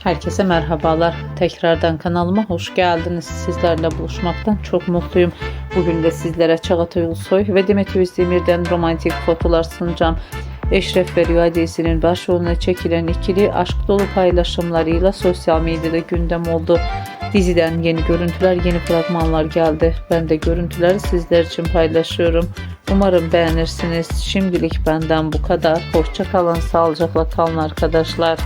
Herkese merhabalar. Tekrardan kanalıma hoş geldiniz. Sizlerle buluşmaktan çok mutluyum. Bugün de sizlere Çağatay, Ulusoy ve Demet Özdemir'den romantik fotolar sunacağım. Eşref ve Rüya dizisinin başrolüne çekilen ikili aşk dolu paylaşımlarıyla sosyal medyada gündem oldu. Diziden yeni görüntüler, yeni fragmanlar geldi. Ben de görüntüleri sizler için paylaşıyorum. Umarım beğenirsiniz. Şimdilik benden bu kadar. Hoşça kalın, sağlıcakla kalın arkadaşlar.